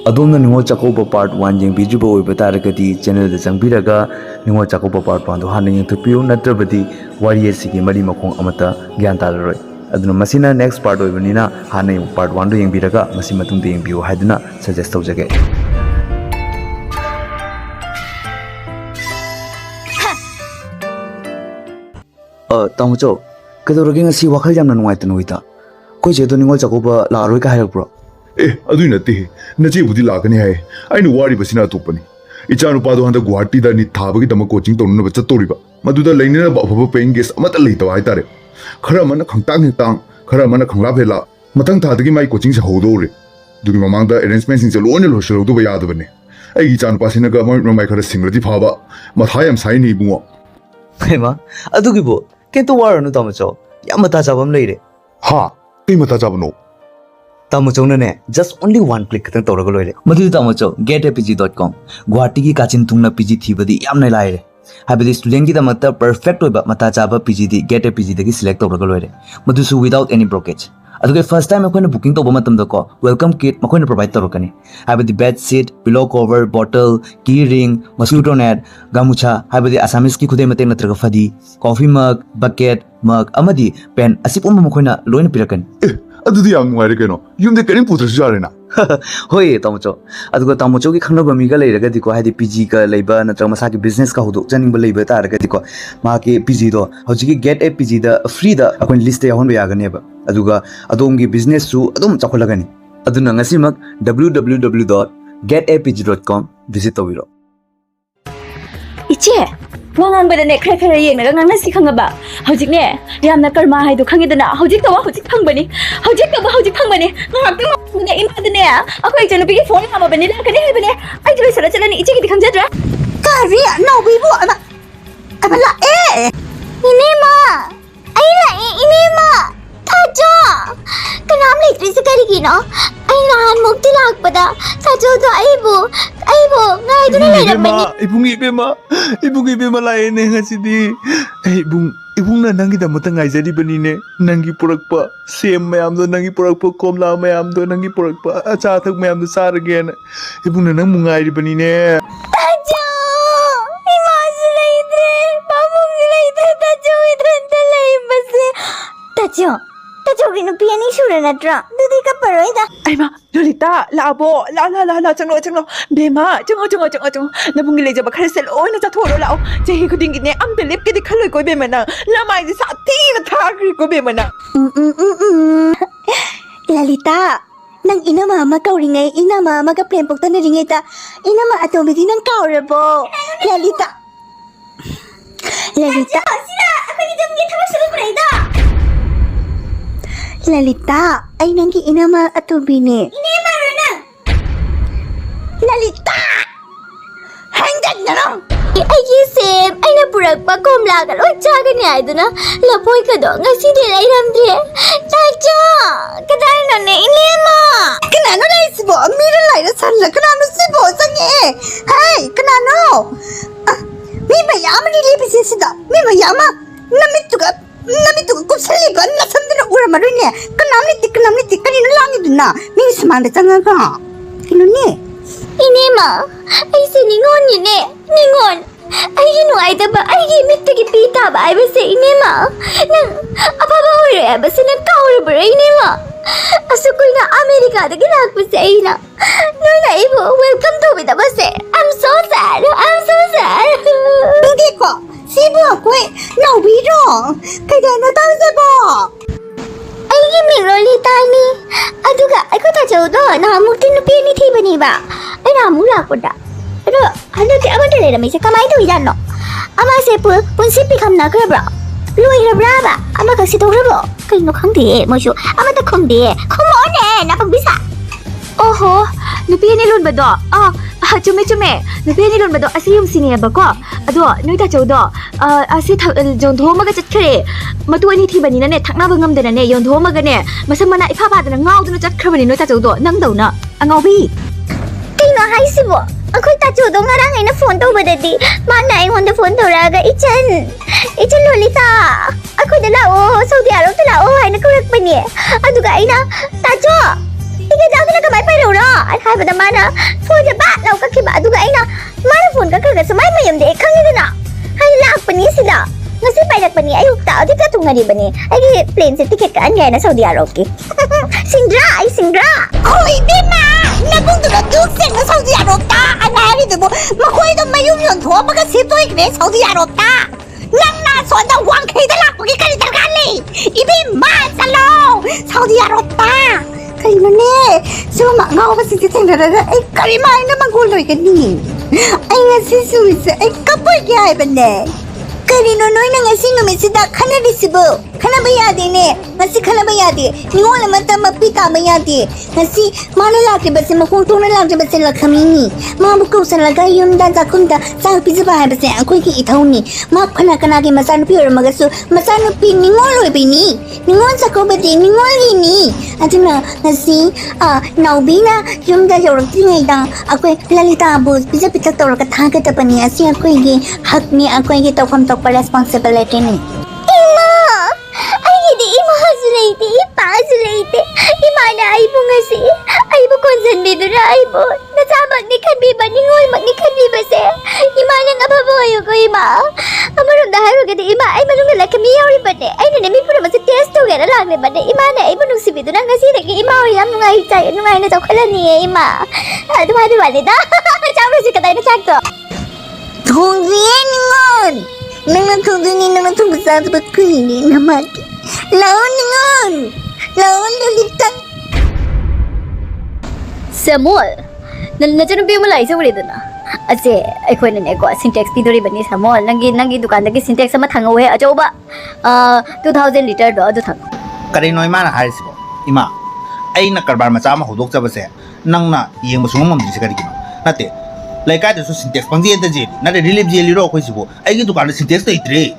ꯑꯗꯣꯝꯅ ꯅꯤꯡꯒꯣꯜ ꯆꯥꯛꯀꯧꯕ ꯄꯥꯔꯠ 1 ꯌꯦꯡꯕꯤꯗ꯭ꯔꯤꯕ ꯑꯣꯏꯕ ꯇꯥꯔꯒꯗꯤ ꯆꯦꯅꯦꯜꯗ ꯆꯪꯕꯤꯔꯒ ꯅꯤꯡꯒꯣꯜ ꯆꯥꯛꯀꯧꯕ ꯄꯥꯔꯠ 1ꯗꯣ ꯍꯥꯟꯅ ꯌꯦꯡꯊꯣꯛꯄꯤꯌꯨ ꯅꯠꯇ꯭ꯔꯕꯗꯤ ꯋꯥꯔꯤ ꯑꯁꯤꯒꯤ ꯃꯔꯤ ꯃꯈꯣꯡ ꯑꯃꯠꯇ ꯒ꯭ꯌꯥꯟ ꯇꯥꯔꯔꯣꯏ ꯑꯗꯨꯅ ꯃꯁꯤꯅ ꯅꯦꯛꯁ ꯄꯥꯔꯠ ꯑꯣꯏꯕꯅꯤꯅ ꯍꯥꯟꯅ ꯄꯥꯔꯠ 1ꯗꯣ ꯌꯦꯡꯕꯤꯔꯒ ꯃꯁꯤ ꯃꯇꯨꯡꯗ ꯌꯦꯡꯕꯤꯌꯨ ꯍꯥꯏꯗꯨꯅ ꯁꯖꯦꯁ ꯇꯧꯖꯒꯦ ꯇꯥꯃꯣꯆꯧ ꯀꯩꯗꯧꯔꯒꯦ ꯉꯁꯤ ꯋꯥꯈꯜ ꯌꯥꯝꯅ ꯅꯨꯡꯉꯥꯏꯇꯅ ꯎꯏꯗ ꯑꯩꯈꯣꯏ ꯆꯦꯗꯣ ꯅꯤꯡꯒꯣꯜ ꯆꯥꯛꯀꯧꯕ ꯂꯥꯛꯑꯔꯣꯏ ꯀ ꯍꯥꯏꯔꯛꯄ꯭ꯔꯣ ꯑꯗꯨꯏ ꯅꯠꯇꯦ ꯅꯆꯦꯕꯨꯗꯤ ꯂꯥꯛꯀꯅꯤ ꯍꯥꯏ ꯑꯩꯅ ꯋꯥꯔꯤꯕꯁꯤꯅ ꯑꯇꯣꯞꯄꯅꯤ ꯏꯆꯥꯅꯨꯄꯥꯗꯣ ꯍꯟꯗꯛ ꯒꯨꯋꯥꯍꯥꯇꯤꯗ ꯅꯤꯠ ꯊꯥꯕꯒꯤꯗꯃꯛ ꯀꯣꯆꯤꯡ ꯇꯧꯅꯅꯕ ꯆꯠꯇꯧꯔꯤꯕ ꯃꯗꯨꯗ ꯂꯩꯅꯅꯕ ꯑꯐꯕ ꯄꯦꯌꯤꯡ ꯒꯦꯁ ꯑꯃꯠꯇ ꯂꯩꯇꯕ ꯍꯥꯏꯇꯥꯔꯦ ꯈꯔ ꯑꯃꯅ ꯈꯪꯇꯥꯡ ꯍꯦꯛꯇꯥꯡ ꯈꯔ ꯑꯃꯅ ꯈꯪꯂꯥꯞ ꯍꯦꯜꯂꯥ ꯃꯊꯪ ꯊꯥꯗꯒꯤ ꯃꯥꯏ ꯀꯣꯆꯤꯡꯁꯦ ꯍꯧꯗꯧꯔꯦ ꯑꯗꯨꯒꯤ ꯃꯃꯥꯡꯗ ꯑꯦꯔꯦꯟꯖꯃꯦꯟꯠꯁꯤꯡꯁꯦ ꯂꯣꯏꯅ ꯂꯣꯏꯁꯤꯜꯍꯧꯗꯕ ꯌꯥꯗꯕꯅꯦ ꯑꯩꯒꯤ ꯏꯆꯥꯅꯨꯄꯥꯁꯤꯅꯒ ꯃꯃꯤꯠ ꯃꯃꯥꯏ ꯈꯔ ꯁꯤꯡꯂꯗꯤ ꯐꯕ ꯃꯊꯥ ꯌꯥꯝ ꯁꯥꯏꯅꯦ ꯏꯕꯨꯡꯉꯣ ꯍꯩꯃꯥ ꯑꯗꯨꯒꯤꯕꯨ ꯀꯩꯝꯇ ꯋꯥꯔꯨꯅꯨ ꯇꯥꯃꯣꯆꯧ ꯌꯥꯝ ꯃꯇꯥ ꯆꯥꯕ ꯑꯃ ꯂꯩꯔꯦ ꯍꯥ ꯀꯩ ꯃꯇꯥ ꯆꯥꯕꯅꯣ ꯇꯥꯃꯣꯆꯧꯅꯅꯦ ꯖꯁ ꯑꯣꯟꯂꯤ 1 ꯀ꯭ꯂꯤꯛ ꯈꯛꯇꯪ ꯇꯧꯔꯒ ꯂꯣꯏꯔꯦ ꯃꯗꯨꯗꯤ ꯇꯥꯃꯣꯆꯧ get@pg.com ꯒꯨꯋꯥꯍꯥꯇꯤꯒꯤ ꯀꯥꯆꯤꯟ ꯊꯨꯡꯅ PG ꯊꯤꯕꯗꯤ ꯌꯥꯝꯅ ꯂꯥꯏꯔꯦ ꯍꯥꯏꯕꯗꯤ ꯁ꯭ꯇꯨꯗꯦꯟꯠꯒꯤꯗꯃꯛꯇ ꯄꯔꯐꯦꯛट ꯑꯣꯏꯕ ꯃꯇꯥ ꯆꯥꯕ PGꯗꯤ get@pg ꯁꯦꯂꯦꯛ ꯇꯧꯔꯒ ꯂꯣꯏꯔꯦ ꯃꯗꯨꯁꯨ ꯋꯤꯗꯥꯎꯠ ꯑꯦꯅꯤ ꯕ꯭ꯔꯣꯀꯦꯖ ꯑꯗꯨꯒ ꯐꯥꯔꯁꯠ ꯇꯥꯏꯝ ꯑꯩꯈꯣꯏꯅ ꯕꯨꯀꯤꯡ ꯇꯧꯕ ꯃꯇꯝꯗꯀꯣ ꯋꯦꯜꯀꯝ ꯀꯤꯠ ꯃꯈꯣꯏꯅ ꯄ꯭ꯔꯣꯚꯥꯏꯗ ꯇꯧꯔꯛꯀꯅꯤ ꯍꯥꯏꯕꯗꯤ ꯕꯦꯗ ꯁꯤꯠ ꯄꯤꯂꯣ ꯀꯣꯚꯔ ꯕꯣꯇꯜ ꯀꯤ ꯔꯤꯡ ꯃosquito net ꯒꯥꯃꯨꯆꯥ ꯍꯥꯏꯕꯗꯤ ꯑꯁꯥꯃꯤꯁꯀꯤ ꯈꯨꯗꯩ ꯃꯇꯦꯛ ꯅꯠꯇ꯭ꯔꯒ ꯐꯗꯤ ꯀꯣꯐꯤ ꯃग ꯕꯀꯦꯠ ꯃग ꯑꯃꯗꯤ ꯄꯦꯟ ꯑꯁꯤ ꯄꯨꯝꯕ ꯃꯈꯣꯏꯅ ꯂꯣꯏꯅ ꯄꯤꯔꯛꯀꯅꯤ ꯑꯗꯨꯗꯤ ꯌꯥꯝ ꯅꯨꯡꯉꯥꯏꯔꯦ ꯀꯩꯅꯣ ꯌꯨꯝꯗ ꯀꯔꯤꯝ ꯄꯨꯗ꯭ꯔꯁꯨ ꯌꯥꯔꯦꯅ ꯍꯣꯏ ꯇꯥꯃꯣꯆꯧ ꯑꯗꯨꯒ ꯇꯥꯃꯣꯆꯧꯒꯤ ꯈꯪꯅꯕ ꯃꯤꯒ ꯂꯩꯔꯒꯗꯤꯀꯣ ꯍꯥꯏꯗꯤ PGꯒ ꯂꯩꯕ ꯅꯠꯇ꯭ꯔꯒ ꯃꯁꯥꯒꯤ ꯕꯤꯖꯤꯅꯦꯁꯀ ꯍꯧꯗꯣꯛꯆꯅꯤꯡꯕ ꯂꯩꯕ ꯇꯥꯔꯒꯗꯤꯀꯣ ꯃꯥꯒꯤ PGꯗꯣ ꯍꯧꯖꯤꯛꯀꯤ get@pgꯗ ꯐ꯭ꯔꯤꯗ ꯑꯩꯈꯣꯏꯅ ꯂꯤꯁꯇ ꯌꯥꯎꯍꯟꯕ ꯌꯥꯒꯅꯦꯕ ꯑꯗꯨꯒ ꯑꯗꯣꯝꯒꯤ ꯕꯤꯖꯤꯅꯦꯁꯁꯨ ꯑꯗꯨꯝ ꯆꯥꯎꯈꯠꯂꯒꯅꯤ ꯑꯗꯨꯅ ꯉꯁꯤꯃꯛ www.get@pg.com ꯚꯤꯖꯤꯠ ꯇꯧꯕꯤꯔꯣ 이제 왕왕보다네 크레크레 얘기가 강나시 강가봐 허직네 야나 걸마 하이도 강이드나 허직도 와 허직 팡바니 허직도 와 허직 팡바니 나학도 그냥 인파드네 아까 있잖아 비기 폰이 아마바니 그래 해바니 아이들 살아잖아니 이제기디 강자들아 가리야 너 위보 아마 라에 이네마 아이라 이네마 타조 그남 레트리스 가리기노 아이나 한 목티 락보다 타조도 아이보 나이도나 레라바니 이붕이베마 라에네 하시디 이붕나 낭기다마타 ngaizaribaniне 낭기 purakpa sem mayamdo 낭기 purakpa komla mayamdo 낭기 purakpa achathak mayamdo saragena ibungna nang mungairibanine 타조 이마스 레이드레 바봉스 레이드 타조 이드란데 레이버스 타조기는 피아니 슈레나트라 두디가 빠로이다 아이마 롤리타 라보 라 정로 베마 정어 나붕이 레저바 카르셀 오이나 자토로 라오 제히 쿠딩기네 암데 립게디 칼로이 고이 베마나 라마이지 사티나 타그리 고이 베마나 lalita nang ina mama kauringay ina mama ka plan pokta na ringay ta ina ma atomidi nang kaurabo lalita sila ako ni dum gita magsulubray da lalita ay nanggi ina ma atomini ina ma rana lalita hanggan na lang ay gisip ay napuragpa kumlagal o tsaga ni Aiduna lapoy ka do nga si Dila iramdre tajo kadang na na inima kanano na isibo mira lai na sanla kanano sibo sange hey kanano mi mayama ni libisi sida mi mayama namituga kusaliga na sandira uramaru ni kanamni tik kanino lang iduna mi samanda changa ka kinuni inima ay siningon ni ne ningon ꯑꯩꯒꯤ ꯅꯨꯡꯉꯥꯏꯇꯕ ꯑꯩꯒꯤ ꯃꯤꯠꯇꯒꯤ ꯄꯤ ꯇꯥꯕ ꯍꯥꯏꯕꯁꯦ ꯏꯅꯦꯃ ꯅꯪ ꯑꯐꯕ ꯑꯣꯏꯔꯦ ꯍꯥꯏꯕꯁꯦ ꯅꯪ ꯀꯥꯎꯔꯕ꯭ꯔꯥ ꯏꯅꯦꯃ ꯑꯁꯨꯛ ꯀꯨꯏꯅ ꯑꯃꯦꯔꯤꯀꯥꯗꯒꯤ ꯂꯥꯛꯄꯁꯦ ꯑꯩꯅ ꯅꯣꯏꯅ ꯑꯩꯕꯨ ꯋꯦꯜꯀꯝ ꯇꯧꯕꯤꯗꯕꯁꯦ I'm so sad ꯅꯪꯗꯤꯀꯣ ꯁꯤꯕꯨ ꯑꯩꯈꯣꯏ ꯅꯥꯎꯕꯤꯔꯣ ꯀꯩꯗꯧꯅꯣ ꯇꯧꯖꯕꯣ ꯑꯩꯒꯤ ꯃꯤꯡ ꯂꯣꯂꯤꯇꯥꯅꯤ ꯑꯗꯨꯒ ꯑꯩꯈꯣꯏ ꯇꯥꯆꯧꯗꯣ ꯅꯍꯥꯟꯃꯨꯛꯇꯤ ꯅꯨꯄꯤ ꯑꯅꯤ ꯊꯤꯕꯅꯦꯕ ꯑꯩ ꯅꯍꯥꯟꯃꯨꯛ ꯂꯥꯛꯄꯗ ꯑꯗꯣ ꯍꯟꯗꯛꯇꯤ ꯑꯃꯠꯇ ꯂꯩꯔꯝꯃꯤꯁꯦ ꯀꯃꯥꯏꯅ ꯇꯧꯔꯤꯖꯥꯠꯅꯣ ꯑꯃꯁꯦ ꯄꯨꯟꯁꯤ ꯄꯤꯈꯝꯅꯈ꯭ꯔꯕ꯭ꯔꯣ ꯂꯣꯏꯈ꯭ꯔꯕ꯭ꯔꯥꯕ ꯑꯃꯈꯛ ꯁꯤꯗꯣꯛꯈ꯭ꯔꯕꯣ ꯀꯩꯅꯣ ꯈꯪꯗꯦ ꯃꯣꯏꯁꯨ ꯑꯃꯠꯇ ꯈꯨꯝꯗꯦ ꯈꯨꯝꯃꯛꯑꯣꯅꯦ ꯅꯥꯄꯪꯕꯤꯁꯥ 오호 누피 아니 론바도 ꯆꯨꯝꯃꯦ 누피 아니 론바도 아시 ꯌꯨꯝꯁꯤꯅꯦꯕꯀꯣ ꯑꯗꯣ ꯅꯣꯏ ꯇꯥꯆꯧꯗꯣ ꯑꯁꯤ ꯌꯣꯟꯊꯣꯛꯑꯝꯃꯒ ꯆꯠꯈ꯭ꯔꯦ ꯃꯇꯨ ꯑꯅꯤ ꯊꯤꯕꯅꯤꯅꯅꯦ ꯊꯛꯅꯕ ꯉꯝꯗꯅꯅꯦ ꯌꯣꯟꯊꯣꯛꯑꯝꯃꯒꯅꯦ ꯃꯁꯝ ꯃꯅꯥ ꯏꯐꯥ ꯐꯥꯗꯅ ꯉꯥꯎꯗꯅ ꯆꯠꯈ꯭ꯔꯕꯅꯤ ꯅꯣꯏ ꯇꯥꯆꯧꯗꯣ ꯅꯪꯗꯧꯅ ꯑꯉꯥꯎꯕꯤ ꯀꯩꯅꯣ ꯍꯥꯏꯁꯤꯕꯣ ꯑꯩꯈꯣꯏ ꯇꯥꯆꯧꯗꯣ ꯉꯔꯥꯡ ꯑꯩꯅ ꯐꯣꯟ ꯇꯧꯕꯗꯗꯤ ꯃꯥꯅ ꯑꯩꯉꯣꯟꯗ ꯐꯣꯟ ꯇꯧꯔꯛꯑꯒ ꯏꯆꯟ ꯂꯣꯂꯤꯇꯥ ꯑꯩꯈꯣꯏꯗ ꯂꯥꯛꯑꯣ ꯁꯥꯎꯗꯤ ꯑꯔꯕꯇ ꯂꯥꯛꯑꯣ ꯍꯥꯏꯅ ꯀꯧꯔꯛꯄꯅꯦ ꯑꯗꯨꯒ ꯑꯩꯅ ꯇꯥꯆꯧ 이게 자기는 그만 빨리오라. 하이보다 많아. 소이제 바 라고 kakhiba aduga aina mana phone ka khaga samai mayam de khangidana. Hai lakpani sila. Ngasi pailakpani ayukta adika tungaribani. Ai plane se ticket ka anya na Saudi Arab ki. Singra. Oi bima. Nabung du duk sen na Saudi Arab ta. Anari de bo makhoi do mayum yon tho ba ka sitoi kre Saudi Arab ta. Nang na so da wang khai da lakpani kari dargan ni. Ibi ma salo Saudi Arab ta. Kayno ne. Soma ngao ba si teng da ai kari mai na maguloi ka ni. Ai ngasi suri se ai kapoy ki ai bane. Karino noy na ngasi numisida khana risibo khana bayade ne ngasi khana bayade ningol mata mapita bayade ngasi mana lakre base makhong tong na lakre base lakhamini ma buko san laga yum dan zakunda sa pizba ha base akoi ki ithawni ma khana kana ki masanu pi or magasu masanu pi ningol oi bini ningol sakobade ningol ni aduna ngasi naubina yum da jorok tingai da akoi lalita bus pizza pita tor ka thaga ta pani asi akoi gi hak ni akoi gi tawam responsibility ni. Ima! Ay hindi ima hazulaite, ipa hazulaite. Ima na aibo nga si. Aibo konsan bido na aibo. Nasabag ni Kadbiba, ni Hoy mag ni Kadbiba si. Ima na nga babayo ko ima. Amarong daharo ka di ima. Ay manong nalaki miyaw rin ba ni. Ay nanami po naman sa testo nga nalang rin ba ni. Ima na aibo nung si bido na nga si. Nagi ima o yam nung ay chay. Nung ay nataw kala niya ima. Dumadi wali da. Chabro si katay na chakto. Tungziyan ngon! Nang tungzini nang tungsa sa bakuni na mati. Laon ngon! Laon lulitang. Samuel, nandiyan mo malay sa ulit na. Kasi ako na ko syntax pidori ba ni Samuel nangi dukan nagi syntax sama thangawe ajo ba 2000 liter do adu thang. Karino imana haisibo ima ai na karbar macha ma hodok chabase nangna yeng musung mam dise kari kino nate laikai de syntax pangji ente je nate relief je liro khoi sibo ai gi dukan syntax to itre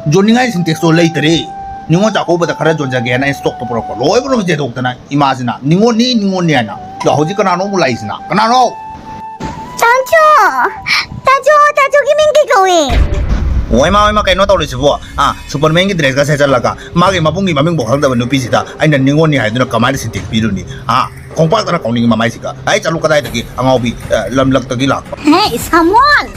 joningai syntax to leitre ningo CHAKOUBA da khara jonja ge na stock to pro ko loi bro je dok tana imagine ningo ni na ya hoji kana no mulai sina kana no Tajo gimingi going. Oima kaino tawle sibo Superman gi dress ga se chalaka mage mabungi maming bokhang da nu pisita aina ningo ni haiduna kamai syntax piruni kongpak tana kauning mamai sika ai chalu kadai tagi angaubi lamlak tagi lak Hey, Samuel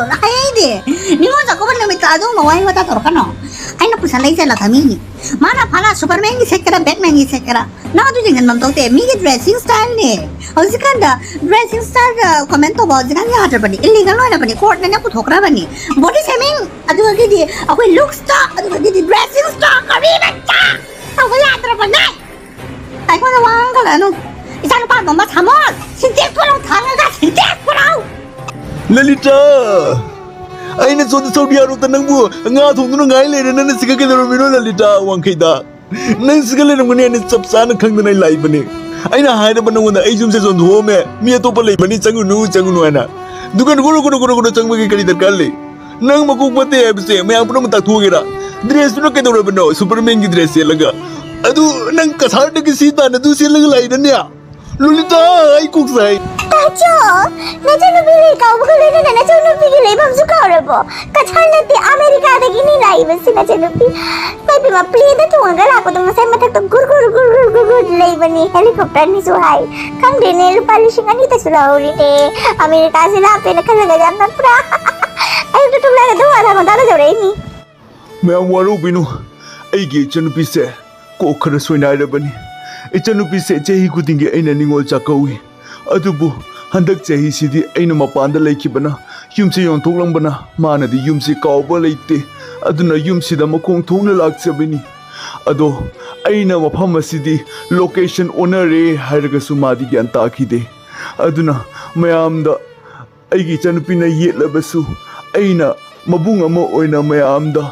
na kaya de. Ningo CHAKOUBA na may tadong mawai wata torkano. Ay na pusalay sa lakamini. Mana pala Superman gi set kara Batman gi set kara. Nakatujingan mamtote migi dressing style ne. O sikanda dressing style comment to ba jikan ya hatar bani illegal no na bani court na na puthokra bani. Body shaming adu gi di akoi look star adu gi di dressing star kari bacha. Aw ya tra bani. Ay ko na wang kala no. Isan pa no ma Samuel. Sintek ko lang thanga sintek ko lang. Lalita! Ay na so Saudi Arab tanang mo nga thong no ngai le na siga ke daro mino Lalita wang kaida nang siga le ngone ne sapsa na khang na lai bane ai na hai na ban ngona ai jum se zon ho me mi to pa le bani changu nu ana dukan goro changma ke kari darkar le nang makuk pate ai se me apno mata thu gera dress no ke daro bano Superman ki dress ye laga adu nang kasar de ki sita na du se lag lai na nya Lalita ai kuk sai Tajo, najo nubili kau bukuli na najo nubili lebam suka orabo. Kachal nati Amerika ada gini lai besi najo nubi. Kau bima plane da tuang gala aku tuh masai matak tuh gur lai bani helikopter ni suhai. Kang dene lupa lishingan kita sulauri de. Amerika sila pe nak kena gajam nak pra. Ayo tuh laga tuh ada mandala jauh ini. मैं वारो बिनु ऐगे चनुपी से को खर सोइनाय रबनी ए चनुपी से चेही खुदिंगे ऐना निंगोल चाकौई अदुबु हंदक चेही सिदी ऐना मपानदा लेखिबना युमसे योंथोकलंबना मानदी युमसे कावबा लेते अदुना युमसिदा मखोंग थोंना लाक्चबनी अदो ऐना मफम सिदी location ओनरे हायरगसु मादी ग्यान ताखिदे अदुना मयामदा ऐगी चनुपीना येलबसु ऐना मबुंग अमा ओइना मयामदा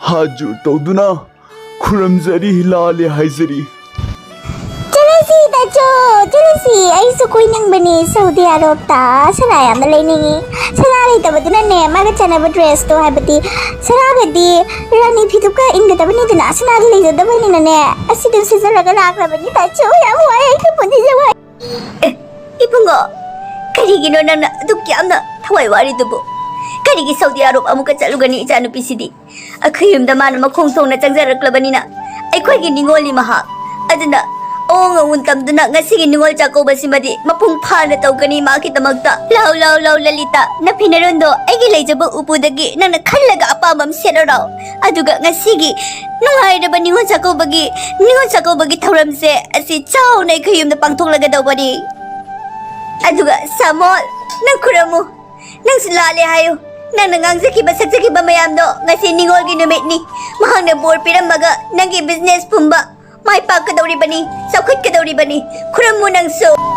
हाजुर तौदुना खुरमजरी लाले हाइजरी Jelasi, ay sukoy nang bani Saudi Arab ta. Saraya malay ningi. Saraya ita ba duna ne? Maga chana ba dress to hai bati. Saraya di rani pitu ka inga ta bani duna. Saraya lay da bani na ne. Asidun si saraya lakra bani tacho. Ya huay ay kapundi siya huay. Ipungo, karigino nang na dukyam na thaway wari dubo. Karigi Saudi Arab amuka chalugani ichanu pisidi. Akayum da mana makongtong na changzaraklabani na. Ay kwa giningoli maha. Aduna Oo nga untam doon na nga sige ningol Chakoba si Madi mapung na tau gani makita magta law lalita na pinarundo ay gilay jaba upo dagi nang nakalaga apa mam seraraw aduga nga sige nung hay na ba ningon Chakoba gi tauram se asi chow na ikayum na pangtulaga daw ba ni aduga samol nang kuramu nang silali hayo nang nangang sakiba mayam do nga si ningol ginumit ni mahang na board pinamaga nang business pumba May pag ka daw rin ba ni? Sakit ka daw rin ba ni? Kuram mo ng so.